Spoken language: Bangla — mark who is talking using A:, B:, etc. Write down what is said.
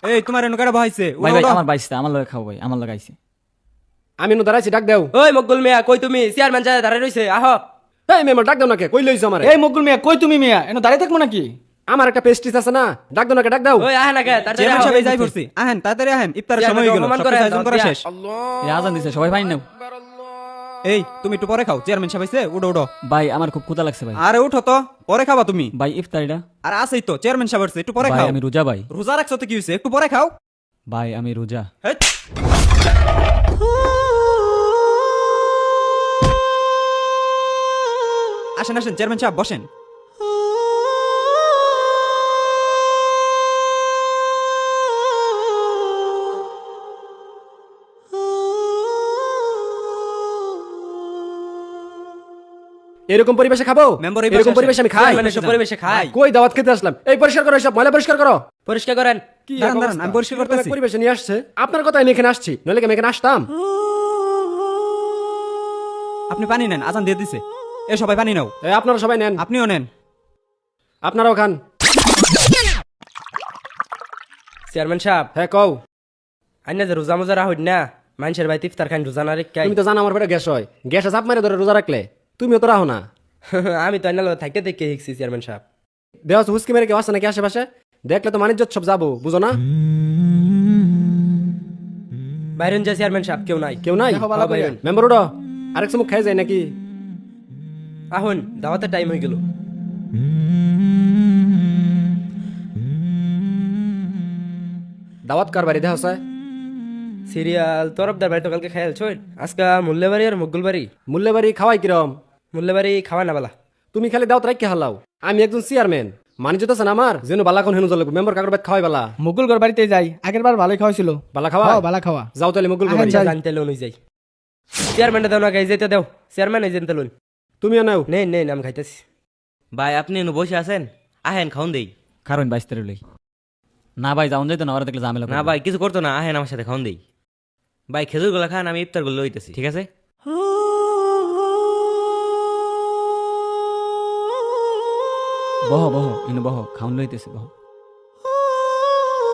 A: এই তোমার এনুকারে বহাইছে
B: ভাই ভাই আমার বাইসটা আমার লগে খাও ভাই আমার লগে আইছে।
C: আমি নো দাঁড়াইছি, ডাক দেও।
D: ওই মকবুল মিয়া কই তুমি? চেয়ারম্যান সাহেব দাঁড়ায় রইছে, আহো।
C: এই মেম্বার ডাক দেও নাকে, কই লইছো আমারে?
E: এই মকবুল মিয়া কই তুমি মিয়া এনে দাঁড়িয়ে থাকবো নাকি?
C: আমার একটা পেস্টিস আছে না, ডাক দেও নাকে, ডাক দাও।
D: ওই আহে না কে তাড়াতাড়ি
A: চেয়ারম্যান
D: আহো।
A: সাহেব এই যাই পড়ছি, আহেন তাড়াতাড়ি আহেন, ইফতারের সময় হয়ে গেল,
D: অপমান
A: সব
D: করে,
A: কিছু আয়োজন করা
D: দিয়া।
A: শেষ।
B: এই আজান দিছে সবাই পানি নাও।
A: এই তুমি একটু পরে খাও, চেয়ারম্যান সাহেব আইছে, উঠো উঠো।
B: ভাই আমার খুব ক্ষুধা লাগছে ভাই।
A: আরে উঠো তো, পরে খাবা তুমি।
B: ভাই ইফতারিটা।
A: আর আছেই তো চেয়ারম্যান সাহেব আসছে, একটু পরে
B: ভাই
A: খাও।
B: আমি রোজা ভাই।
A: রোজা রাখছো তো কি হইছে, একটু পরে খাও।
B: ভাই আমি রোজা।
A: হেৎ। আসেন আসেন চেয়ারম্যান সাহেব বসেন।
C: এরকম পরিবেশে খাবো?
A: মেম্বার এই
C: এরকম
A: পাশে
C: পরিবেশে আমি খাই?
D: চেয়ারম্যান এসব পরিবেশে খায়।
C: কই দাওয়াত খেতে আসলাম? এই পরিষ্কার করো, সব ময়লা পরিষ্কার করো।
D: পরিষ্কার করেন।
C: কি
A: দাঁড়ান,
C: এক
A: দাঁড়ান,
C: অবস্থা?
A: আমি পরিষ্কার করতেছি।
C: পরিবেশে নিয়ে আসছে, আপনার কথা আমি এখানে আসছি, নইলে কি আমি এখানে আসতাম?
A: আপনি পানি নেন, আজান দিয়ে দিছে। এ সবাই পানি নাও।
C: এই আপনারা সবাই নেন,
A: আপনিও নেন।
C: আপনারাও খান।
D: চেয়ারম্যান সাহেব
C: হ্যাঁ কও।
D: আইনা যে রোজা মোজা রাহুন না, মানুষের বাড়িতে ইফতার খান রোজা না রেখাই।
C: তুমি তো জানো আমার পেটে গ্যাস হয়, গ্যাসে চাপ মারে ধরে রোজা রাখলে, তুমিও তো রাখো না।
D: আমি তো আইনা থাকতে দেখে শিখছি চেয়ারম্যান সাহেব।
C: দেওয়া হুসকি মেরে কেউ আসছে নাকি আশেপাশে? দেখলে তো মানিজ্য সব যাবো, বুঝো না?
D: বাইরেন যা চেয়ারম্যান সাহেব কেউ নাই।
C: কেউ নাই?
E: দেখো ভালো করে।
D: বাইরেন।
C: মেম্বার উঠো, আরেক সময় খাই যায় নাকি?
D: আহুন দাওয়াতের টাইম হয়ে গেল।
C: দাওয়াত কার বাড়ি দেখা হয়?
D: সিরিয়াল তরফদার বাড়ি তো কালকে খেয়াল ছয়, আজকে মূল্যবাড়ি আর মকবুল বাড়ি।
C: মূল্যে বাড়ি খাওয়াই কিরম?
D: মূল্যবাড়ি খাওয়া না বালা।
C: তুমি খালি দাওয়াত রাখি হালাও, আমি একজন চেয়ারম্যান, মানিজ্য তো আছে না আমার, যেন বালা কোন হেনু চলে মেম্বার কাকর বাদ খাওয়াই বালা।
E: মুকুল ঘর বাড়িতে যাই, আগের বার ভালোই খাওয়াইছিল।
C: বালা খাওয়া?
E: বালা খাওয়া।
C: যাও তাহলে মুকুল
E: আহেন
C: বাড়ি।
E: যাই।
D: জানতে লোন যাই। চেয়ারম্যানটা দাও না গাই যেতে দাও, চেয়ারম্যান এই যেতে লোন।
C: তুমিও নাও।
D: নেই নেই নাম খাইতেছি।
F: ভাই আপনি এনে বসে আছেন, আহেন খাউন দেই।
B: কারণ বাইসতে লই। না ভাই যাওন যাইতো না, ওরা দেখলে ঝামেলা
F: না
B: করবে।
F: ভাই কিছু করতো না, আহেন আমার সাথে খাউন দেই। ভাই খেজুর গুলা খান, আমি ইফতার গুলো লইতেছি, ঠিক আছে?
B: বহ বহ ইনু বহ খাউন লইতেছে বহ।